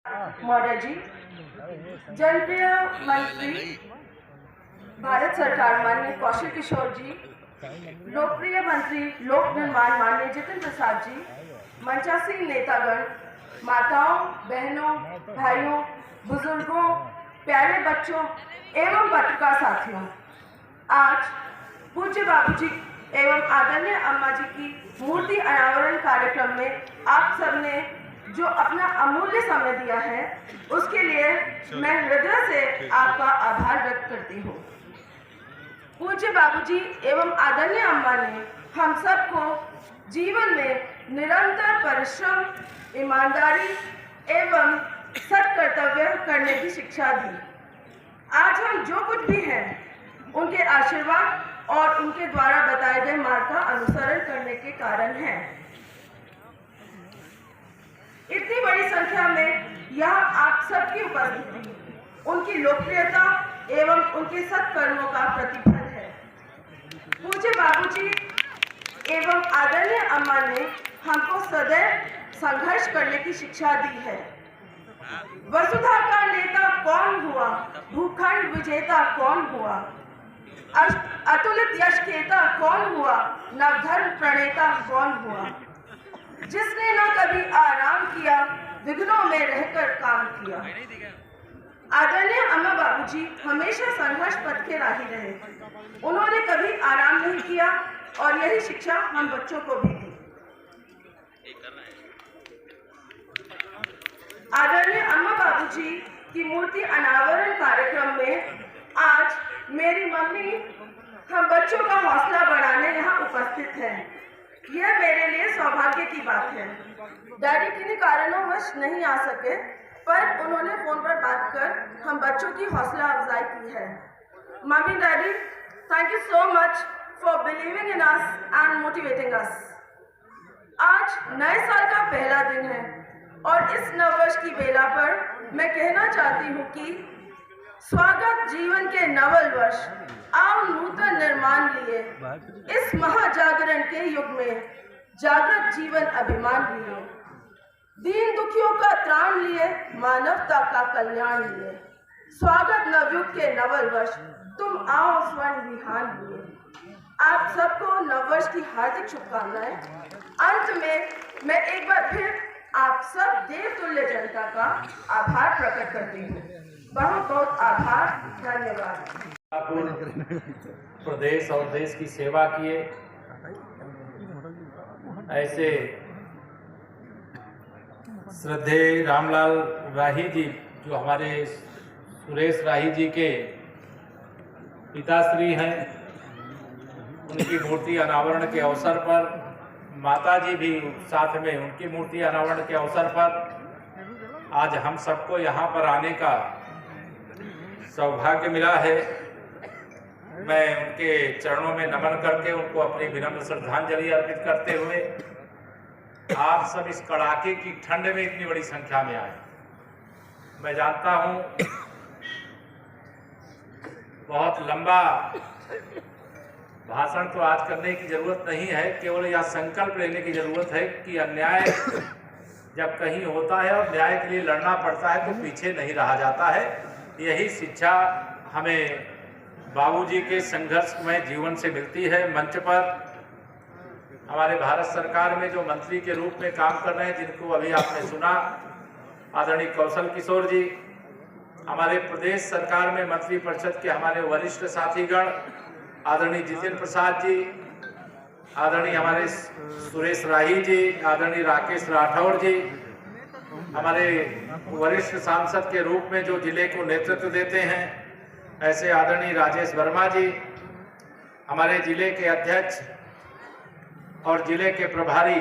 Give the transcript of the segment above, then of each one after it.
महोदय जी, जनप्रिय मंत्री भारत सरकार माननीय कौशल किशोर जी, लोकप्रिय मंत्री लोक निर्माण माननीय जितिन प्रसाद जी, मंचासीन नेतागण, माताओं, बहनों, भाइयों, बुजुर्गों, प्यारे बच्चों एवं पत्रकार साथियों, आज पूज्य बाबूजी एवं आदरणीय अम्मा जी की मूर्ति अनावरण कार्यक्रम में आप सबने जो अपना अमूल्य समय दिया है, उसके लिए मैं हृदय से आपका आभार व्यक्त करती हूँ। पूज्य बाबूजी एवं आदरणीय अम्मा ने हम सबको जीवन में निरंतर परिश्रम, ईमानदारी एवं सत्कर्तव्य करने की शिक्षा दी। आज हम जो कुछ भी हैं, उनके आशीर्वाद और उनके द्वारा बताए गए मार्ग का अनुसरण करने के कारण है। इतनी बड़ी संख्या में यहाँ आप सबकी उपस्थिति उनकी लोकप्रियता एवं उनके सत्कर्मों का प्रतिफल है। पूज्य बाबूजी एवं आदरणीय अम्मा ने हमको सदैव संघर्ष करने की शिक्षा दी है। वसुधा का नेता कौन हुआ, भूखंड विजेता कौन हुआ, अतुलित यश केता कौन हुआ, नवधर्म प्रणेता कौन हुआ, जिसने न कभी आराम किया, विघ्नों में रहकर काम किया। आदरणीय अम्मा बाबूजी हमेशा संघर्ष पथ के राही रहे। उन्होंने कभी आराम नहीं किया और यही शिक्षा हम बच्चों को भी दी। आदरणीय अम्मा बाबूजी की मूर्ति अनावरण कार्यक्रम में आज मेरी मम्मी हम बच्चों का हौसला बढ़ाने यहाँ उपस्थित है। यह मेरे लिए सौभाग्य की बात है। डैडी किन्हीं कारणोंवश नहीं आ सके, पर उन्होंने फोन पर बात कर हम बच्चों की हौसला अफजाई की है। Mummy, daddy, thank you so much for believing in us and motivating अस। आज नए साल का पहला दिन है और इस नववर्ष की बेला पर मैं कहना चाहती हूँ कि स्वागत जीवन के नवल वर्ष, आओ नूतन निर्माण लिए। इस महाजागरण के युग में जागृत जीवन अभिमान लिए, दीन दुखियों का त्राण लिए, मानवता का कल्याण लिए। स्वागत नवयुग के नवल वर्ष, तुम आओ स्वर्ण विहान लिए। आप सबको नववर्ष की हार्दिक शुभकामनाएं। अंत में मैं एक बार फिर आप सब देवतुल्य जनता का आभार प्रकट करती हूँ। बहुत बहुत आभार, धन्यवाद। प्रदेश और देश की सेवा किए, ऐसे श्रद्धेय रामलाल राही जी जो हमारे सुरेश राही जी के पिताश्री हैं, उनकी मूर्ति अनावरण के अवसर पर माता जी भी साथ में, उनकी मूर्ति अनावरण के अवसर पर आज हम सबको यहाँ पर आने का सौभाग्य मिला है। मैं उनके चरणों में नमन करके उनको अपनी विनम्र श्रद्धांजलि अर्पित करते हुए आप सब इस कड़ाके की ठंड में इतनी बड़ी संख्या में आए। मैं जानता हूँ बहुत लंबा भाषण तो आज करने की जरूरत नहीं है, केवल यह संकल्प लेने की जरूरत है कि अन्याय जब कहीं होता है और न्याय के लिए लड़ना पड़ता है तो पीछे नहीं रहा जाता है। यही शिक्षा हमें बाबूजी के संघर्षमय जीवन से मिलती है। मंच पर हमारे भारत सरकार में जो मंत्री के रूप में काम कर रहे हैं, जिनको अभी आपने सुना, आदरणीय कौशल किशोर जी, हमारे प्रदेश सरकार में मंत्री परिषद के हमारे वरिष्ठ साथीगण, आदरणीय जितिन प्रसाद जी, आदरणीय हमारे सुरेश राही जी, आदरणीय राकेश राठौर जी, हमारे वरिष्ठ सांसद के रूप में जो जिले को नेतृत्व देते हैं, ऐसे आदरणीय राजेश वर्मा जी, हमारे जिले के अध्यक्ष और जिले के प्रभारी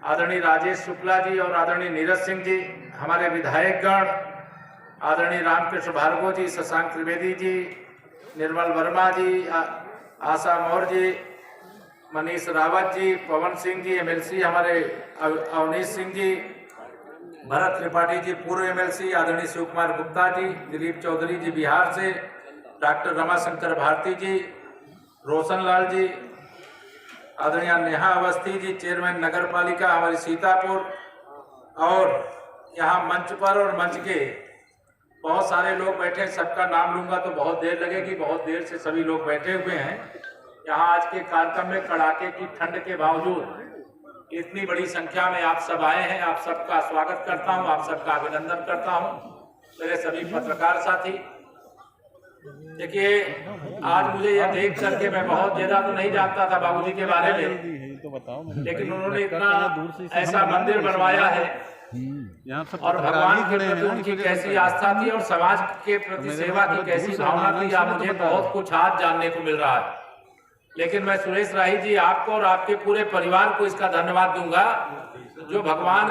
आदरणीय राजेश शुक्ला जी और आदरणीय नीरज सिंह जी, हमारे विधायकगण आदरणीय रामकृष्ण भार्गव जी, शशांक त्रिवेदी जी, निर्मल वर्मा जी, आशा मौर्य जी, मनीष रावत जी, पवन सिंह जी एमएलसी, हमारे अवनीश सिंह जी, भरत त्रिपाठी जी पूर्व एमएलसी, आदरणीय शिव कुमार गुप्ता जी, दिलीप चौधरी जी बिहार से, डॉक्टर रमाशंकर भारती जी, रोशन लाल जी, आदरणीय नेहा अवस्थी जी, चेयरमैन नगर पालिका हमारी सीतापुर, और यहाँ मंच पर और मंच के बहुत सारे लोग बैठे, सबका नाम लूंगा तो बहुत देर लगेगी। बहुत देर से सभी लोग बैठे हुए हैं। यहाँ आज के कार्यक्रम में कड़ाके की ठंड के बावजूद इतनी बड़ी संख्या में आप सब आए हैं। आप सबका स्वागत करता हूँ, आप सबका अभिनंदन करता हूँ। मेरे सभी पत्रकार साथी, देखिए आज मुझे यह देख करके, मैं बहुत ज्यादा तो नहीं जानता था बाबूजी के बारे में, लेकिन उन्होंने इतना ऐसा मंदिर बनवाया है और भगवान के प्रति उनकी कैसी आस्था थी और समाज के प्रति सेवा की कैसी भावना थी, आप मुझे बहुत कुछ आज जानने को मिल रहा है। लेकिन मैं सुरेश राही जी, आपको और आपके पूरे परिवार को इसका धन्यवाद दूंगा, जो भगवान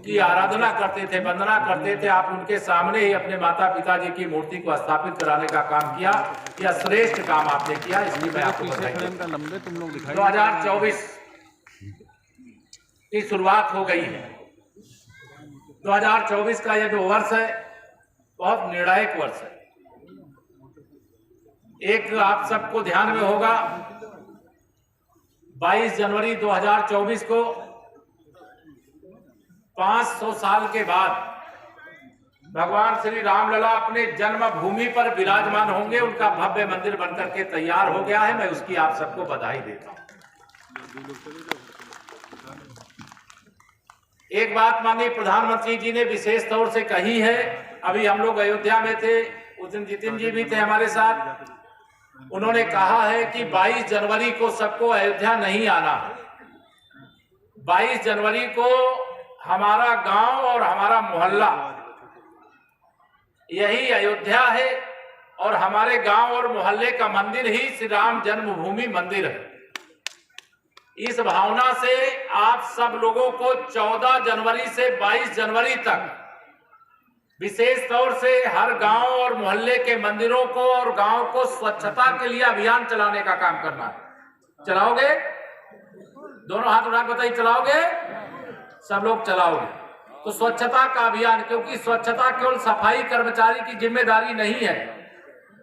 की आराधना करते थे, वंदना करते थे। आप उनके सामने ही अपने माता पिता जी की मूर्ति को स्थापित कराने का काम किया। यह श्रेष्ठ काम आपने किया, इसलिए मैं आपको बधाई देता हूं। 2024 की शुरुआत हो गई है। 2024 का यह जो वर्ष है बहुत निर्णायक वर्ष है। एक आप सबको ध्यान में होगा, 22 जनवरी 2024 को 500 साल के बाद भगवान श्री रामलला अपने जन्मभूमि पर विराजमान होंगे। उनका भव्य मंदिर बनकर के तैयार हो गया है। मैं उसकी आप सबको बधाई देता हूं। एक बात माननीय प्रधानमंत्री जी ने विशेष तौर से कही है। अभी हम लोग अयोध्या में थे, उस दिन जितिन जी भी थे हमारे साथ। उन्होंने कहा है कि 22 जनवरी को सबको अयोध्या नहीं आना। 22 जनवरी को हमारा गांव और हमारा मोहल्ला यही अयोध्या है और हमारे गांव और मोहल्ले का मंदिर ही श्री राम जन्मभूमि मंदिर है। इस भावना से आप सब लोगों को 14 जनवरी से 22 जनवरी तक विशेष तौर से हर गांव और मोहल्ले के मंदिरों को और गांव को स्वच्छता के लिए अभियान चलाने का काम करना है। चलाओगे? दोनों हाथ उठा के बताइए, चलाओगे? सब लोग चलाओगे। तो स्वच्छता का अभियान, क्योंकि स्वच्छता केवल सफाई कर्मचारी की जिम्मेदारी नहीं है।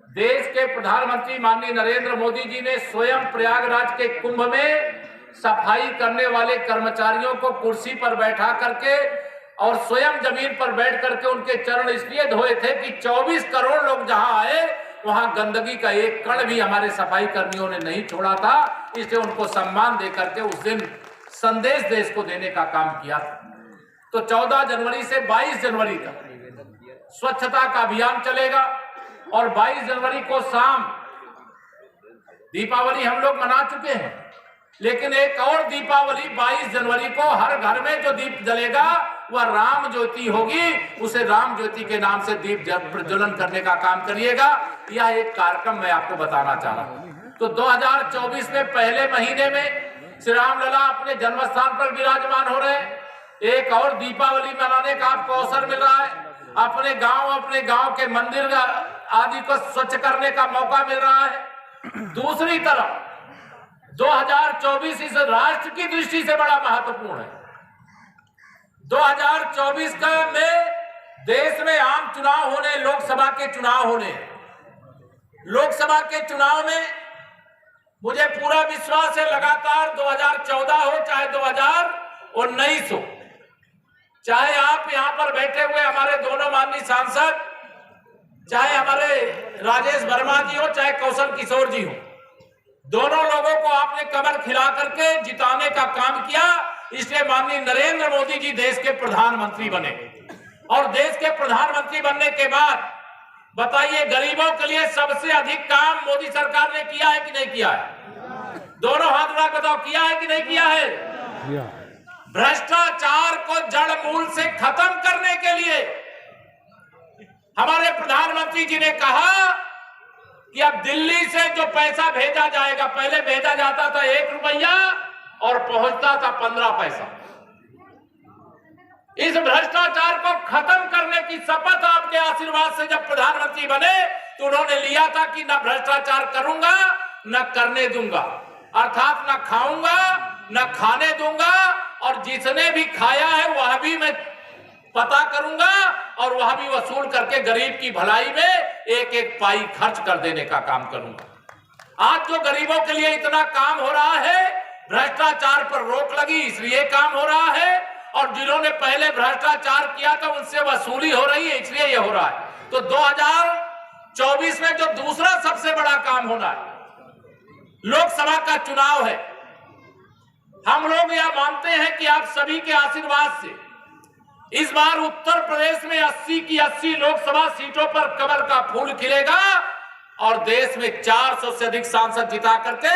देश के प्रधानमंत्री माननीय नरेंद्र मोदी जी ने स्वयं प्रयागराज के कुंभ में सफाई करने वाले कर्मचारियों को कुर्सी पर बैठा करके और स्वयं जमीन पर बैठ करके उनके चरण इसलिए धोए थे कि 24 करोड़ लोग जहां आए वहां गंदगी का एक कण भी हमारे सफाई कर्मियों ने नहीं छोड़ा था। इसलिए उनको सम्मान देकर के उस दिन संदेश देश को देने का काम किया था। तो 14 जनवरी से 22 जनवरी तक स्वच्छता का अभियान चलेगा और 22 जनवरी को शाम दीपावली हम लोग मना चुके हैं, लेकिन एक और दीपावली 22 जनवरी को हर घर में जो दीप जलेगा वह राम ज्योति होगी। उसे राम ज्योति के नाम से दीप प्रज्वलन करने का काम करिएगा। यह एक कार्यक्रम मैं आपको बताना चाह रहा हूं। तो 2024 में पहले महीने में श्री राम लला अपने जन्म स्थान पर विराजमान हो रहे हैं। एक और दीपावली मनाने का आपको अवसर मिल रहा है। अपने गांव के मंदिर आदि को स्वच्छ करने का मौका मिल रहा है। दूसरी तरफ 2024 इस राष्ट्र की दृष्टि से बड़ा महत्वपूर्ण है। 2024 का में देश में आम चुनाव होने, लोकसभा के चुनाव होने। लोकसभा के चुनाव में मुझे पूरा विश्वास है, लगातार 2014 हो चाहे 2019 हो, चाहे आप यहां पर बैठे हुए हमारे दोनों माननीय सांसद, चाहे हमारे राजेश वर्मा जी हो, चाहे कौशल किशोर जी हो, दोनों लोगों को आपने कमर खिला करके जिताने का काम किया। इसलिए माननीय नरेंद्र मोदी जी देश के प्रधानमंत्री बने और देश के प्रधानमंत्री बनने के बाद बताइए, गरीबों के लिए सबसे अधिक काम मोदी सरकार ने किया है कि नहीं किया है? दोनों हाथ उठा के बताओ, किया है कि नहीं किया है? भ्रष्टाचार को जड़ मूल से खत्म करने के लिए हमारे प्रधानमंत्री जी ने कहा कि अब दिल्ली से जो पैसा भेजा जाएगा, पहले भेजा जाता था 1 रुपया और पहुंचता था 15 पैसा। इस भ्रष्टाचार को खत्म करने की शपथ आपके आशीर्वाद से जब प्रधानमंत्री बने तो उन्होंने लिया था कि न भ्रष्टाचार करूंगा न करने दूंगा, अर्थात न खाऊंगा न खाने दूंगा, और जिसने भी खाया है वह भी मैं पता करूंगा और वह भी वसूल करके गरीब की भलाई में एक एक पाई खर्च कर देने का काम करूंगा। आज जो गरीबों के लिए इतना काम हो रहा है, भ्रष्टाचार पर रोक लगी इसलिए काम हो रहा है, और जिन्होंने पहले भ्रष्टाचार किया था उनसे वसूली हो रही है, इसलिए ये हो रहा है। तो 2024 में जो दूसरा सबसे बड़ा काम होना है, लोकसभा का चुनाव है। हम लोग यह मानते हैं कि आप सभी के आशीर्वाद से इस बार उत्तर प्रदेश में 80 की 80 लोकसभा सीटों पर कमल का फूल खिलेगा और देश में 400 से अधिक सांसद जिता करके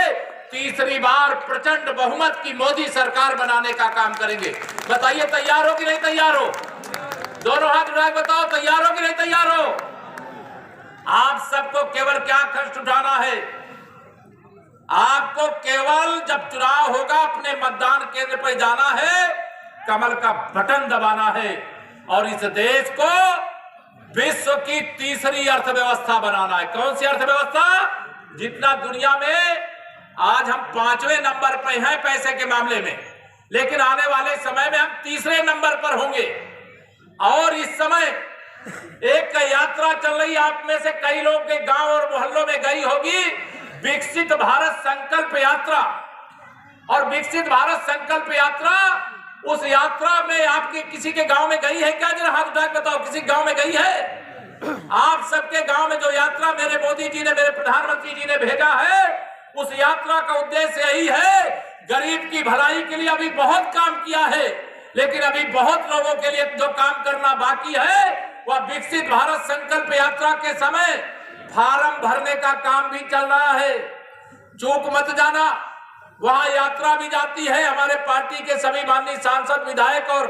तीसरी बार प्रचंड बहुमत की मोदी सरकार बनाने का काम करेंगे। बताइए तैयार हो कि नहीं तैयार हो? दोनों हाथ उठाकर बताओ तैयार हो कि नहीं तैयार हो? आप सबको केवल क्या कष्ट उठाना है? आपको केवल जब चुनाव होगा अपने मतदान केंद्र पर जाना है, कमल का बटन दबाना है और इस देश को विश्व की तीसरी अर्थव्यवस्था बनाना है। कौन सी अर्थव्यवस्था? जितना दुनिया में आज हम 5वें नंबर पर हैं पैसे के मामले में, लेकिन आने वाले समय में हम तीसरे नंबर पर होंगे। और इस समय एक यात्रा चल रही, आप में से कई लोग के गांव और मोहल्लों में गई होगी, विकसित भारत संकल्प यात्रा। और विकसित भारत संकल्प यात्रा, उस यात्रा में आपके किसी के गांव में गई है क्या? जरा हाथ उठा के बताओ, किसी गांव में गई है? आप सबके गांव में जो यात्रा मेरे मोदी जी ने, मेरे प्रधानमंत्री जी ने भेजा है, उस यात्रा का उद्देश्य यही है, गरीब की भलाई के लिए अभी बहुत काम किया है, लेकिन अभी बहुत लोगों के लिए जो काम करना बाकी है वह विकसित भारत संकल्प यात्रा के समय फार्म भरने का काम भी चल रहा है। चूक मत जाना, वहां यात्रा भी जाती है, हमारे पार्टी के सभी माननीय सांसद, विधायक और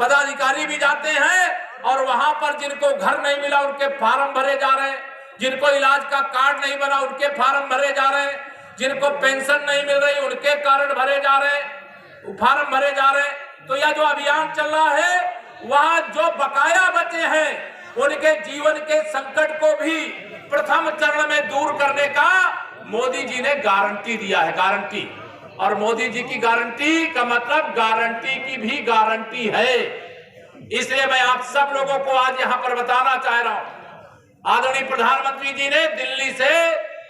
पदाधिकारी भी जाते हैं और वहां पर जिनको घर नहीं मिला उनके फार्म भरे जा रहे हैं, जिनको इलाज का कार्ड नहीं बना उनके फार्म भरे जा रहे हैं, जिनको पेंशन नहीं मिल रही उनके कार्ड भरे जा रहे हैं, फार्म भरे जा रहे हैं। तो यह जो अभियान चल रहा है, वहां जो बकाया बचे हैं उनके जीवन के संकट को भी प्रथम चरण में दूर करने का मोदी जी ने गारंटी दिया है, गारंटी। और मोदी जी की गारंटी का मतलब गारंटी की भी गारंटी है। इसलिए मैं आप सब लोगों को आज यहां पर बताना चाह रहा हूं, आदरणीय प्रधानमंत्री जी ने दिल्ली से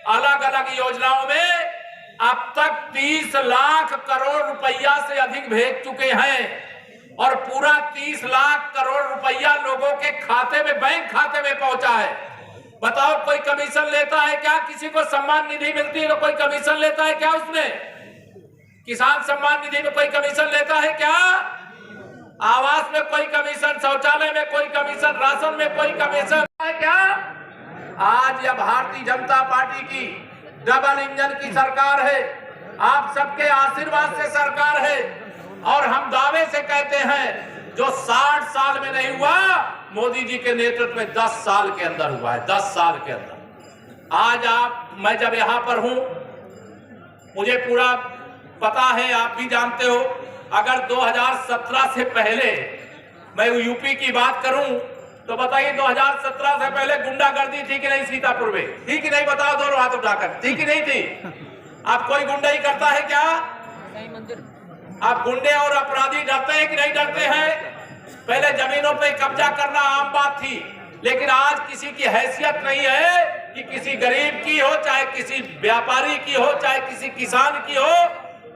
अलग अलग योजनाओं में अब तक 30 लाख करोड़ रुपया से अधिक भेज चुके हैं और पूरा 30 लाख करोड़ रुपया लोगों के खाते में, बैंक खाते में पहुंचा है। बताओ, कोई कमीशन लेता है क्या? किसी को सम्मान निधि मिलती है तो कोई कमीशन लेता है क्या? उसमें किसान सम्मान निधि में कोई कमीशन लेता है क्या? आवास में कोई कमीशन, शौचालय में कोई कमीशन, राशन में कोई कमीशन है क्या? आज यह भारतीय जनता पार्टी की डबल इंजन की सरकार है, आप सबके आशीर्वाद से सरकार है और हम दावे से कहते हैं जो 60 साल में नहीं हुआ, मोदी जी के नेतृत्व में 10 साल के अंदर हुआ है, 10 साल के अंदर। आज मैं जब यहां पर हूं, मुझे पूरा पता है, आप भी जानते हो, अगर 2017 से पहले मैं यूपी की बात करूं तो बताइए 2017 से पहले गुंडागर्दी थी कि नहीं सीतापुर में? थी कि नहीं? बताओ दोनों हाथ उठाकर, थी कि नहीं थी? आप कोई गुंडाई करता है क्या? आप गुंडे और अपराधी डरते हैं कि नहीं डरते हैं? पहले जमीनों पे कब्जा करना आम बात थी, लेकिन आज किसी की हैसियत नहीं है कि किसी गरीब की हो, चाहे किसी व्यापारी की हो, चाहे किसी किसान की हो,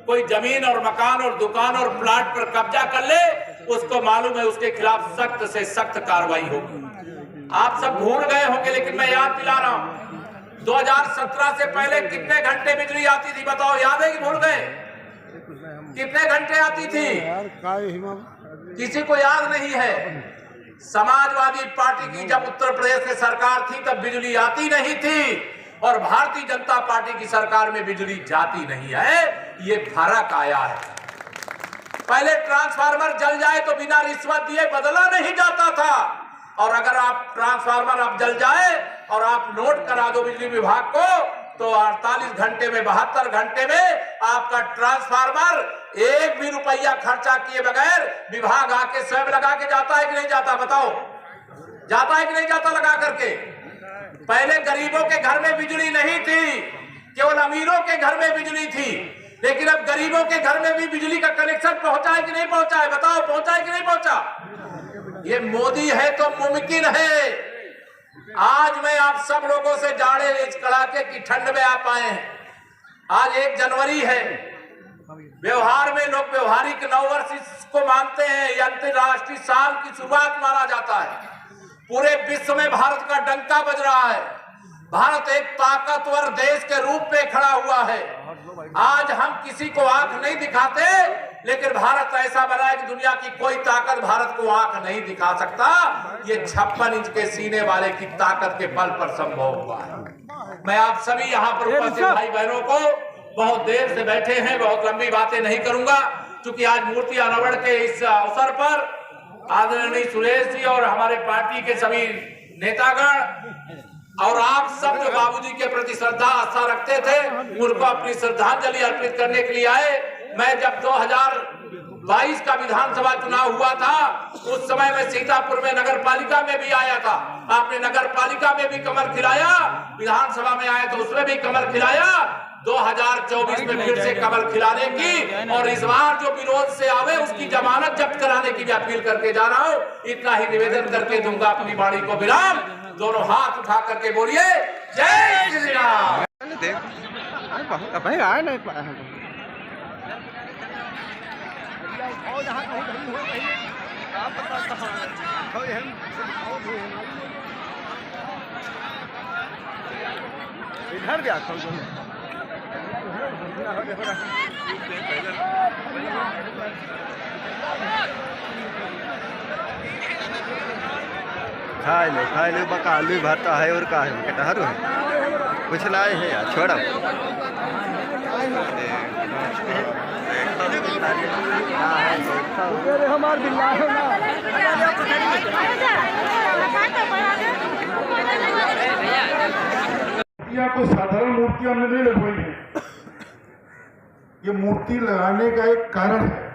कोई जमीन और मकान और दुकान और प्लाट पर कब्जा कर ले, उसको मालूम है उसके खिलाफ सख्त से सख्त कार्रवाई होगी। आप सब भूल गए होंगे, लेकिन मैं याद दिला रहा हूं, 2017 से पहले कितने घंटे बिजली आती थी? बताओ, याद है कि भूल गए? कितने घंटे आती थी? किसी को याद नहीं है। समाजवादी पार्टी की जब उत्तर प्रदेश में सरकार थी तब बिजली आती नहीं थी और भारतीय जनता पार्टी की सरकार में बिजली जाती नहीं है। ये फर्क आया है। पहले ट्रांसफार्मर जल जाए तो बिना रिश्वत दिए बदला नहीं जाता था, और अगर आप ट्रांसफार्मर अब जल जाए और आप नोट करा दो बिजली विभाग को तो 48 घंटे में, 72 घंटे में आपका ट्रांसफार्मर एक भी रुपया खर्चा किए बगैर विभाग आके स्वयं लगा के जाता है कि नहीं जाता? बताओ, जाता है कि नहीं जाता लगा करके? पहले गरीबों के घर में बिजली नहीं थी, केवल अमीरों के घर में बिजली थी, लेकिन अब गरीबों के घर में भी बिजली का कनेक्शन पहुंचा है कि नहीं पहुंचा है? बताओ, पहुंचा है कि नहीं पहुंचा? ये मोदी है तो मुमकिन है। आज मैं आप सब लोगों से जाड़े, इस कड़ाके की ठंड में आप आए हैं। आज 1 जनवरी है व्यवहार में लोग व्यवहारिक नववर्ष इसको मानते हैं, ये अंतर्राष्ट्रीय साल की शुरुआत माना जाता है। पूरे विश्व में भारत का डंका बज रहा है। भारत एक ताकतवर देश के रूप में खड़ा हुआ है। आज हम किसी को आंख नहीं दिखाते, लेकिन भारत ऐसा बना है कि दुनिया की कोई ताकत भारत को आंख नहीं दिखा सकता। ये 56 इंच के सीने वाले की ताकत के बल पर संभव हुआ है। मैं आप सभी यहाँ पर उपस्थित भाई बहनों को, बहुत देर से बैठे हैं, बहुत लंबी बातें नहीं करूंगा, क्योंकि आज मूर्ति अनावरण के इस अवसर पर आदरणीय सुरेश जी और हमारे पार्टी के सभी नेतागण और आप सब जो बाबूजी के प्रति श्रद्धा आस्था रखते थे, उनको अपनी श्रद्धांजलि अर्पित करने के लिए आए। मैं जब 2022 का विधानसभा चुनाव हुआ था, उस समय मैं सीतापुर में नगर पालिका में भी आया था। आपने नगर पालिका में भी कमल खिलाया, विधानसभा में आए तो उसमें भी कमल खिलाया। 2024 में फिर से कमल खिलाने की और इस बार जो विरोध से आवे उसकी जमानत जब्त कराने की भी अपील करके जा रहा हूँ। इतना ही निवेदन करके दूंगा अपनी वाणी को विराम। दोनों हाथ उठा करके बोलिए जय श्री राम। इधर क्या खाए लो बका आलू भाता है और का है कटहर है कुछ लाए है यार छोड़ो हमार बिल्ला है ना को साधारण मूर्ति हमने नहीं लगवाई है। ये मूर्ति लगाने का एक कारण है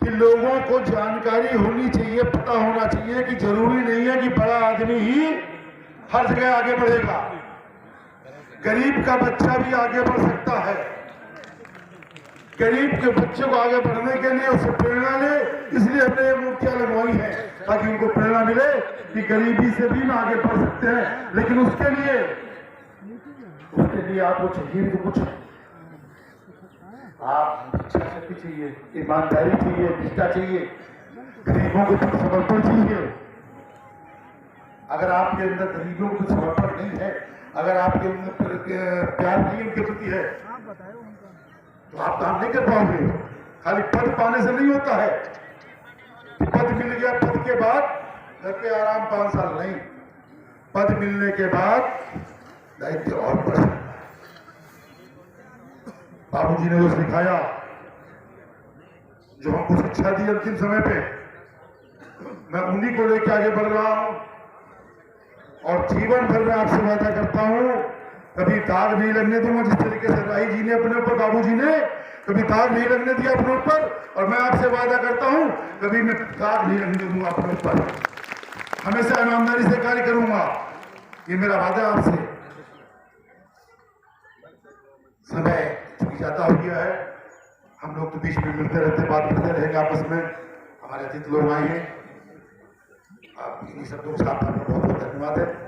कि लोगों को जानकारी होनी चाहिए, पता होना चाहिए कि जरूरी नहीं है कि बड़ा आदमी ही हर जगह आगे बढ़ेगा। गरीब का बच्चा भी आगे बढ़ सकता है। गरीब के बच्चे को आगे बढ़ने के लिए उसे प्रेरणा ले, इसलिए हमने ये मूर्तियां लगवाई हैं ताकि उनको प्रेरणा मिले कि गरीबी से भी आगे बढ़ सकते हैं। लेकिन उसके लिए आपको चाहिए तो कुछ, आप इच्छा शक्ति चाहिए, ईमानदारी चाहिए, निष्ठा चाहिए, गरीबों के प्रति समर्पण चाहिए। अगर आपके अंदर गरीबों के समर्पण नहीं है, अगर आपके अंदर प्यार नहीं उनके प्रति है, तो आप काम नहीं कर पाओगे। खाली पद पाने से नहीं होता है। पद मिल गया, पद के बाद घर पे आराम 5 साल नहीं, पद मिलने के बाद दायित्व और बढ़ सकता है। बाबूजी ने जो सिखाया, जो हमको शिक्षा दी अंतिम समय पे, मैं उन्हीं को लेकर आगे बढ़ रहा हूं और जीवन भर में आपसे वादा करता हूं कभी दाग नहीं लगने दूंगा। जिस तरीके से राही जी ने अपने ऊपर, बाबूजी ने कभी दाग नहीं लगने दिया अपने ऊपर, और मैं आपसे वादा करता हूं कभी मैं दाग नहीं लगने दूंगा अपने ऊपर। हमेशा ईमानदारी से कार्य करूंगा, ये मेरा वादा आपसे। समय चूंकि ज्यादा हो गया है, हम लोग तो बीच में मिलते रहते, बात करते रहेंगे आपस में। हमारे अतिथि लोग आए हैं, आप इन्हीं शब्दों के साथ बहुत बहुत धन्यवाद है।